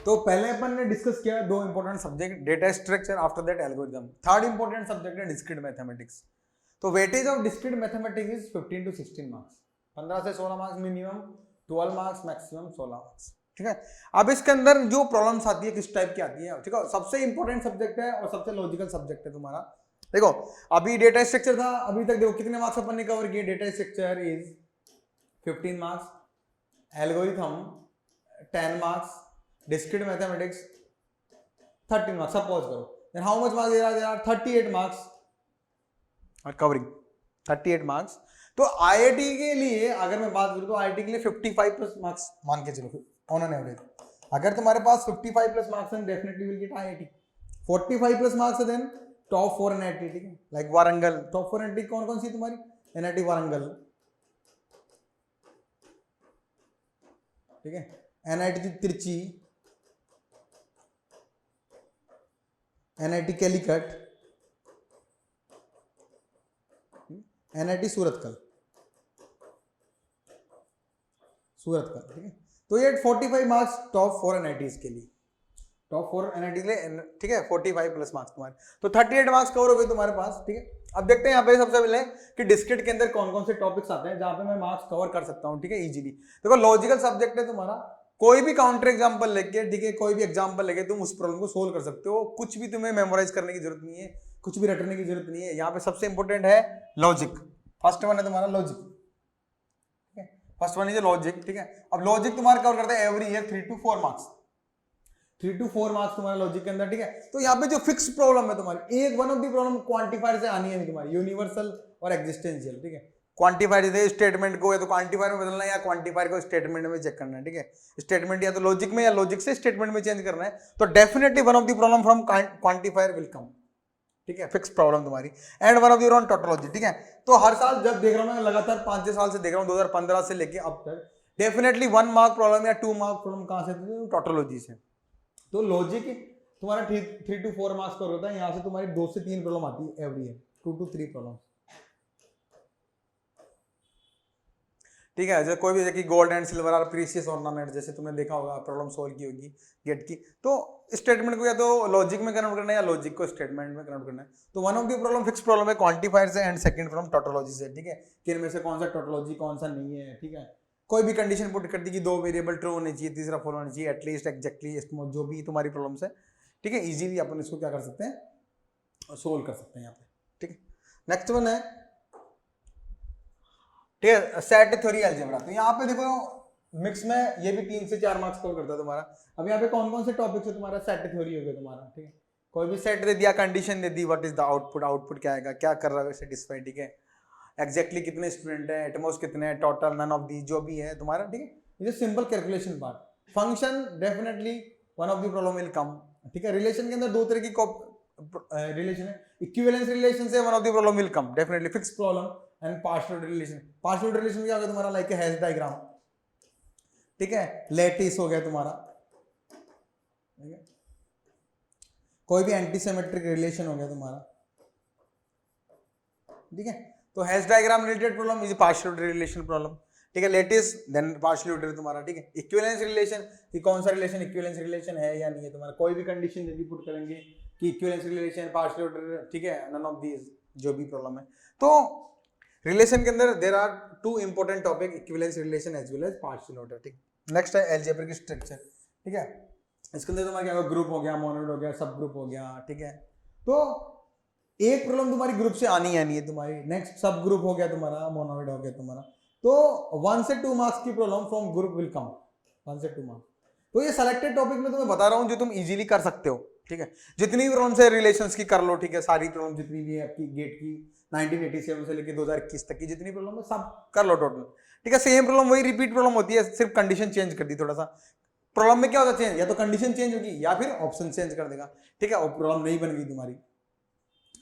तो पहले अपन ने डिस्कस किया दो important subject, data structure, after that algorithm. Third important subject है डिस्क्रीट मैथमेटिक्स। तो weightage of discrete mathematics is 15 to 16 marks, 15 से 16 marks minimum, 12 marks maximum, 16 marks. ठीक है, अब इसके अंदर जो प्रॉब्लम्स आती है किस टाइप की आती है, ठीक है, सबसे इंपॉर्टेंट सब्जेक्ट है और सबसे लॉजिकल सब्जेक्ट है तुम्हारा। देखो अभी डेटा स्ट्रक्चर था, अभी तक देखो कितने मार्क्स अपन ने कवर किए। Data structure is 15 marks, algorithm 10 marks, discrete mathematics 13 marks. Suppose करो then how much marks there are 38 marks और कवरिंग 38 मार्क्स। तो आईआईटी के लिए अगर मैं बात करूं तो आईआईटी के लिए 55 प्लस मार्क्स मान के चलो ऑन एन एवरेज। अगर तुम्हारे पास 55 प्लस मार्क्स हैं definitely will get IIT. 45 plus marks है देन टॉप 4 एनआईटी। ठीक है, लाइक वारंगल टॉप 4 एनआईटी कौन कौन सी तुम्हारी? एनआईटी वारंगल, ठीक है, NIT Trichy, NIT Calicut, NIT Surathkal, ठीक है। तो ये 45 मार्क्स टॉप 4 एनआईटीज के लिए, टॉप 4 एनआईटी के लिए, ठीक है, 45 प्लस मार्क्स तुम्हारे, तो 38 मार्क्स कवर हो गए तुम्हारे पास। ठीक है, अब देखते हैं यहाँ पे सबसे पहले कि डिस्क्रीट के अंदर कौन कौन से टॉपिक्स आते हैं जहां पे मैं मार्क्स कवर कर सकता हूँ। ठीक है, इजीली। देखो लॉजिकल सब्जेक्ट है तुम्हारा, कोई भी काउंटर एग्जांपल लेके, ठीक है, कोई भी एग्जांपल लेके तुम उस प्रॉब्लम को सोल्व कर सकते हो। कुछ भी तुम्हें मेमोराइज करने की जरूरत नहीं है, कुछ भी रटने की जरूरत नहीं है। यहाँ पे सबसे इंपॉर्टेंट है लॉजिक। फर्स्ट वन है तुम्हारा लॉजिक, ठीक है, फर्स्ट वन इज लॉजिक। ठीक है, अब लॉजिक तुम्हारा कवर करता है every year 3 to 4 marks, 3 to 4 marks तुम्हारा लॉजिक के अंदर। ठीक है, तो यहाँ पे जो फिक्स प्रॉब्लम है तुम्हारी, एक one of the problem quantifier से आनी है तुम्हारी, यूनिवर्सल और एग्जिस्टेंशियल। ठीक है, क्वांटिफायर जैसे स्टेटमेंट को या तो क्वांटिफायर में बदलना है या क्वांटिफायर को स्टेटमेंट में चेक करना है। ठीक है, स्टेटमेंट या तो लॉजिक में या लॉजिक से स्टेटमेंट में चेंज करना है, तो definitely one of the problem from quantifier will come. ठीक है, फिक्स प्रॉब्लम तुम्हारी, and one of the on tautology. ठीक है, तो हर साल जब देख रहा हूं मैं, लगातार 5-6 साल से देख रहा हूं, 2015 से लेके अब तक डेफिनेटली 1 मार्क प्रॉब्लम या 2 मार्क प्रॉब्लम कहां से? टोटोलॉजी से। तो लॉजिक तुम्हारा 3 to 4 मार्क्स का होता है, यहां से तुम्हारी 2 से 3 प्रॉब्लम आती है एवरी ईयर, 2 to 3 प्रॉब्लम। ठीक है, जैसे कोई भी जैसे गोल्ड एंड सिल्वर और प्रीशियस ऑर्नामेंट, जैसे तुमने देखा होगा, प्रॉब्लम सोल्व की होगी गेट की, तो स्टेटमेंट को या तो लॉजिक में कन्वर्ट करना है या लॉजिक को स्टेटमेंट में कन्वर्ट करना है। तो one of the problem fix problem है क्वांटिफायर से, एंड सेकंड प्रॉब्लम टोटोलॉजी से। ठीक है, कि इनमें से कौन सा टोटोलॉजी कौन सा नहीं है। ठीक है, कोई भी कंडीशन पुट कर दी कि 2 वेरिएबल ट्रू होने चाहिए, तीसरा फॉल होना चाहिए, एटलीस्ट एग्जैक्टली, जो भी तुम्हारी प्रॉब्लम्स है। ठीक है, इजीली अपन इसको क्या कर सकते हैं, सोल्व कर सकते हैं यहाँ पे। ठीक है, नेक्स्ट वन है, ठीक है, सेट थ्योरी अलजेब्रा। तो यहाँ पे देखो मिक्स में ये भी 3 से 4 मार्क्स कवर करता है तुम्हारा। अब यहाँ पे कौन कौन से टॉपिक्स है तुम्हारा? सेट थ्योरी हो गया तुम्हारा। ठीक है, कोई भी सेट दे दिया, condition they the, what is the output, output क्या आएगा, क्या कर रहा है सेटिस्फाई। ठीक है, एग्जैक्टली कितने स्टूडेंट है, एटमोस कितने हैं, टोटल, नन ऑफ दी, जो भी है तुम्हारा। ठीक है, ये simple calculation part. Function definitely one of the problem will come. ठीक है, रिलेशन के अंदर 2 तरह की रिलेशन है, इक्विवेलेंस रिलेशन से one of the problem will come definitely, fix problem and partial relation. Partial relation क्या होगा तुम्हारा? Like hash diagram. ठीक है, लैटिस हो गया तुम्हारा। ठीक है, कोई भी एंटीसिमेट्रिक रिलेशन हो गया तुम्हारा। ठीक है, तो hash diagram related problem is partial relation problem. ठीक है, लेटिस देन पार्शियल तुम्हारा। ठीक है, इक्विवेलेंस रिलेशन कि कौन सा रिलेशन इक्विवेलेंस रिलेशन है या नहीं है तुम्हारा। कोई भी कंडीशन यदि पुट करेंगे कि इक्विवेलेंस रिलेशन, पार्शियल, ठीक है, नन ऑफ दीज, जो भी प्रॉब्लम है। तो रिलेशन के अंदर there are 2 important topic, equivalence relation as well as partial order. ठीक, नेक्स्ट है अलजेब्रिक स्ट्रक्चर। ठीक है, इसके अंदर तुम्हारा क्या होगा? ग्रुप हो गया, मोनोड हो गया, सब ग्रुप हो गया। ठीक है, तो एक प्रॉब्लम तुम्हारी ग्रुप से आनी है तुम्हारी, नेक्स्ट सब ग्रुप हो गया तुम्हारा, मोनोइड हो गया तुम्हारा। तो 1 से 2 मार्क्स की problem from group will come, 1 से 2 मार्क्स। तो ये सेलेक्टेड टॉपिक में तुम्हें बता रहा हूं जो तुम इजीली कर सकते हो। ठीक है, जितनी भी प्रॉब्लम है रिलेशंस की कर लो। ठीक है, सारी प्रॉब्लम जितनी भी है आपकी गेट की 1987 से लेकर 2021 तक की जितनी प्रॉब्लम है सब कर लो टोटल। ठीक है, सेम प्रॉब्लम वही रिपीट प्रॉब्लम होती है, सिर्फ कंडीशन चेंज कर दी थोड़ा सा। प्रॉब्लम में क्या होता है चेंज, या तो कंडीशन चेंज होगी या फिर ऑप्शन चेंज कर देगा। ठीक है, और प्रॉब्लम नहीं बन गई तुम्हारी।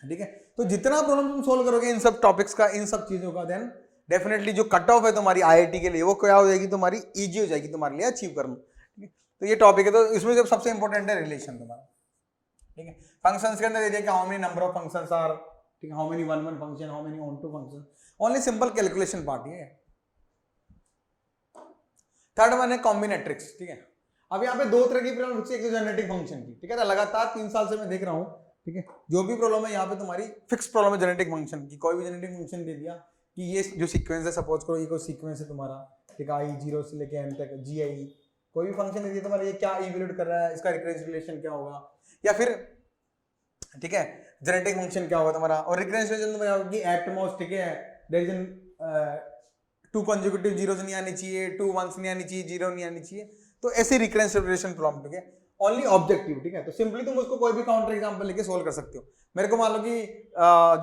ठीक है, तो जितना प्रॉब्लम तुम सोल्व करोगे इन सब टॉपिक्स का, इन सब चीजों का, देन डेफिनेटली जो कट ऑफ है तुम्हारी आईआईटी के लिए वो क्या हो जाएगी तुम्हारी, इजी हो जाएगी तुम्हारे लिए अचीव करना। ठीक है, तो ये टॉपिक है। तो इसमें जब सबसे इंपॉर्टेंट है रिलेशन तुम्हारा। ठीक है, फंक्शंस के अंदर देखिए how many number of functions are, ठीक है, how many one function, how many onto function, only simple calculation part है। थर्ड वन है कॉम्बिनेट्रिक्स। ठीक है, अब यहाँ पे दो तरह की प्रॉब्लम फिक्स, एक जेनेटिक फंक्शन की, ठीक है, लगातार 3 साल से मैं देख रहा हूँ, ठीक है, जो भी प्रॉब्लम है यहाँ पे तुम्हारी फिक्स प्रॉब्लम है जेनेटिक फंक्शन की। कोई भी जेनेटिक फंक्शन दे दिया कि ये जो सीक्वेंस है, सपोज करो ये कोई सीक्वेंस है तुम्हारा, ठीक है, I0 से लेके M तक, GI, कोई भी फंक्शन दे दिया तुम्हारा, ये क्या इवैल्यूएट कर रहा है, इसका रिकरेंस रिलेशन क्या होगा, या फिर ठीक है जेनेटिक फंक्शन क्या होगा तुम्हारा, और रिकरेंस रिलेशन तुम्हारा होगा कि एट मोस्ट, ठीक है, देयर इज 2 कंसेक्यूटिव जीरोस नहीं आनी चाहिए, 2 वंस नहीं आनी चाहिए, 0 नहीं आनी चाहिए, तो ऐसे रिकरेंस रिलेशन प्रॉब्लम, ठीक है, ओनली ऑब्जेक्टिव, ठीक है। तो सिंपली तुम उसको कोई भी काउंटर एग्जांपल लेके सोल्व कर सकते हो। मेरे को मान लो कि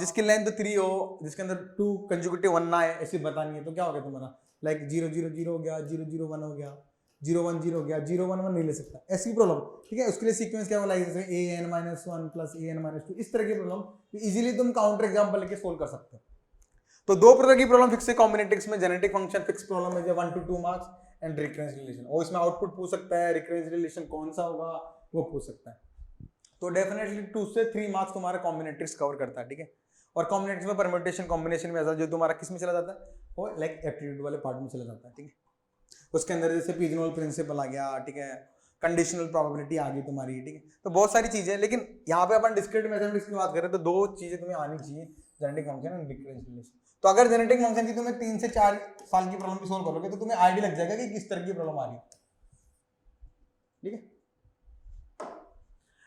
जिसकी लेंथ 3 हो, जिसके अंदर 2 कंसेक्यूटिव 1 ना है, ऐसी बतानी है, तो क्या हो गया तुम्हारा, लाइक 0 0 0 हो गया, 0 0 1 हो गया, 0 1 0 हो गया, 0 1 1 नहीं ले सकता, ऐसी प्रॉब्लम, ठीक है। उसके लिए सीक्वेंस क्या होगा, an-1 प्लस an-2, इस तरह की प्रॉब्लम इजीली तुम काउंटर एग्जांपल लेके सोल्व कर सकते हो। तो दो प्रकार की प्रॉब्लम फिक्स है कॉम्बिनेटिक्स में, जेनेटिक फंक्शन फिक्स प्रॉब्लम है 1 to 2 marks, and recurrence relation, और इसमें आउटपुट पूछ सकता है, रिकरेंस रिलेशन कौन सा होगा वो पूछ सकता है। तो डेफिनेटली 2 से 3 मार्क्स तुम्हारा कॉम्बिनेटिक्स कवर करता है, ठीक है। और कॉम्बिनेटिक्स में परम्यूटेशन कॉम्बिनेशन में ऐसा जो तुम्हारा किस में चला जाता है, वो लाइक एप्टीट्यूड वाले पार्ट में चला जाता है, ठीक है। उसके अंदर जैसे पिजनहोल प्रिंसिपल आ गया, ठीक है, कंडीशनल प्रोबेबिलिटी आ गई तुम्हारी, ठीक है। तो बहुत सारी चीजें, लेकिन यहाँ पे अपन डिस्क्रीट मैथमेटिक्स की बात करें तो दो चीजें तुम्हें आनी चाहिए, genetic function and recurrence relation. तो अगर जेनेटिक फंक्शन की तुम्हें 3 से 4 साल की प्रॉब्लम भी सोल्व करोगे तो तुम्हें आइडिया लग जाएगा कि किस तरह की प्रॉब्लम आ रही है, ठीक है।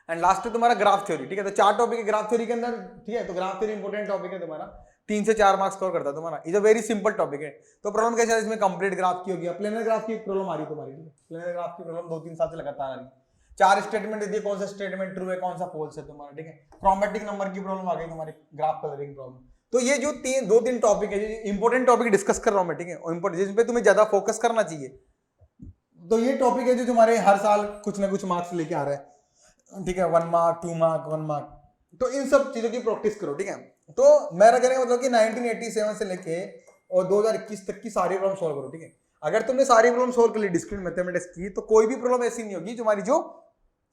एंड लास्ट में तुम्हारा ग्राफ थ्योरी, ठीक है। तो 4 टॉपिक है ग्राफ थ्योरी के अंदर, ठीक है। तो ग्राफ थ्योरी इंपॉर्टेंट टॉपिक है तुम्हारा, 3 से 4 मार्क्स कवर करता है तुम्हारा, is a very simple topic है। तो प्रॉब्लम कैसे है इसमें, कंप्लीट ग्राफ की होगी, प्लेनर ग्राफ की प्रॉब्लम आ रही है तुम्हारी, ठीक है। प्लेनर ग्राफ की प्रॉब्लम 2-3 साल से लगातार आ रही है। 4 स्टेटमेंट दे दिए, कौन सा स्टेटमेंट ट्रू है, कौन सा फॉल्स है तुम्हारा, ठीक है। क्रोमेटिक नंबर की प्रॉब्लम आ गई तुम्हारी, ग्राफ कलरिंग प्रॉब्लम। तो ये जो 2-3 टॉपिक है, इंपॉर्टेंट टॉपिक डिस्कस कर रहा हूं मैं, ठीक है, और जिस पे तुम्हें ज्यादा फोकस करना चाहिए। तो ये टॉपिक है जो तुम्हारे हर साल कुछ ना कुछ मार्क्स लेके आ रहा है, ठीक है, 1 मार्क 2 मार्क 1 मार्क। तो इन सब चीजों की प्रैक्टिस करो, ठीक है। तो मेरा कहने का मतलब कि 1987 से लेके और 2021 तक की सारी प्रॉब्लम सॉल्व करो, ठीक है। अगर तुमने सारी प्रॉब्लम सॉल्व कर ली डिस्क्रीट मैथमेटिक्स की, तो कोई भी प्रॉब्लम ऐसी नहीं होगी तुम्हारी जो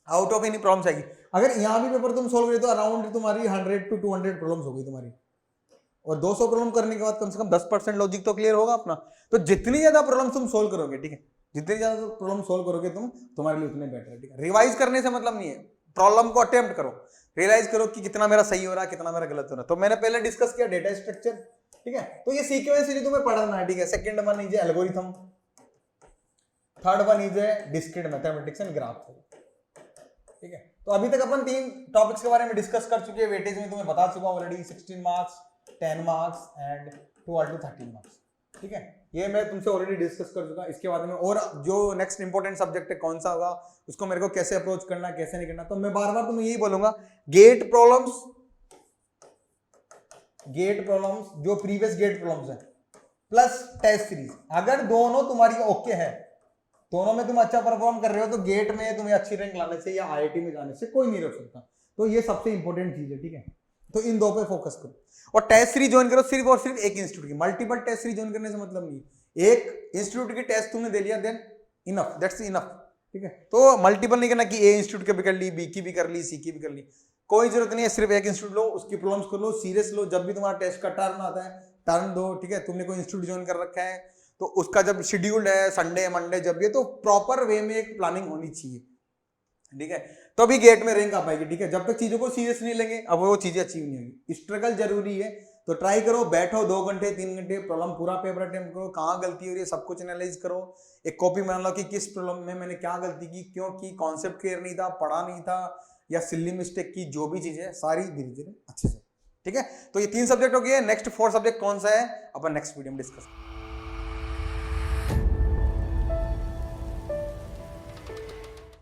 आउट ऑफ एनी प्रॉब्लम्स आएगी। अगर यहाँ भी पेपर तुम सोल्व करो तो अराउंड तुम्हारी 100 to 200 प्रॉब्लम्स होगी तुम्हारी, और 200 प्रॉब्लम करने के बाद कम से कम 10% लॉजिक तो क्लियर होगा अपना। तो जितनी ज्यादा प्रॉब्लम तुम सोल्व करोगे, ठीक है, जितनी ज्यादा प्रॉब्लम सोल्व करोगे तुम, तुम्हारे लिए उतने बेटर है, ठीक है। रिवाइज करने से मतलब नहीं है, प्रॉब्लम को अटेम्प्ट करो, रियलाइज करो कि कितना मेरा सही हो रहा है, कितना मेरा गलत हो रहा है। तो मैंने पहले डिस्कस किया डेटा स्ट्रक्चर, ठीक है। तो ये सीक्वेंस जो तुम्हें पढ़ना है, ठीक है। Second one is algorithm, third one is discrete mathematics and graph theory, ठीक है। तो अभी तक अपन 3 टॉपिक्स के बारे में डिस्कस कर चुके हैं। वेटेज में तुम्हें बता चुका already, 16 marks, 10 marks and 12 to 13 marks, ठीक है। ये मैं तुमसे ऑलरेडी डिस्कस कर चुका। इसके बाद में और जो नेक्स्ट इंपॉर्टेंट सब्जेक्ट है कौन सा होगा, उसको मेरे को कैसे अप्रोच करना, कैसे नहीं करना। तो मैं बार बार तुम्हें यही बोलूंगा, गेट प्रॉब्लम्स जो प्रीवियस गेट प्रॉब्लम्स है प्लस टेस्ट सीरीज, अगर दोनों तुम्हारी ओके है, दोनों में तुम अच्छा परफॉर्म कर रहे हो, तो गेट में तुम्हें अच्छी रैंक लाने से या IIT में जाने से कोई नहीं रोक सकता। तो ये सबसे इंपॉर्टेंट चीज है, ठीक है। तो इन दो पे फोकस करो, और टेस्ट सीरीज ज्वाइन करो सिर्फ और सिर्फ एक इंस्टीट्यूट की। मल्टीपल टेस्ट सीरीज ज्वाइन करने से मतलब नहीं, एक इंस्टीट्यूट की टेस्ट तुमने दे लिया, देन इनफ, दैट्स इनफ, ठीक है। तो मल्टीपल नहीं करना कि ए इंस्टीट्यूट की भी कर ली, बी की भी कर ली, सी की भी कर ली, कोई जरूरत नहीं है। सिर्फ एक इंस्टीट्यूट लो, उसकी प्रॉब्लम्स कर लो, सीरियस लो। जब भी तुम्हारा टेस्ट का टर्न आता है, टर्न दो, ठीक है। तुमने कोई इंस्टीट्यूट ज्वाइन कर रखा है तो उसका जब शेड्यूल्ड है, संडे मंडे जब भी, तो प्रॉपर वे में एक प्लानिंग होनी चाहिए, ठीक है। तो अभी गेट में रैंक आ पाएगी, ठीक है। जब तक चीजों को सीरियस नहीं लेंगे, अब वो चीजें अचीव नहीं होगी। स्ट्रगल जरूरी है, तो ट्राई करो, बैठो 2 घंटे 3 घंटे, प्रॉब्लम पूरा पेपर अटेम्प्ट करो, कहाँ गलती हो रही है सब कुछ एनालाइज करो। एक कॉपी बना लो कि किस प्रॉब्लम में मैंने क्या गलती की, क्यों की, कॉन्सेप्ट क्लियर नहीं था, पढ़ा नहीं था, या सिली मिस्टेक की, जो भी चीजें सारी धीरे धीरे अच्छे से, ठीक है। तो ये 3 सब्जेक्ट हो गए। नेक्स्ट 4 सब्जेक्ट कौन सा है अपन नेक्स्ट वीडियो में डिस्कस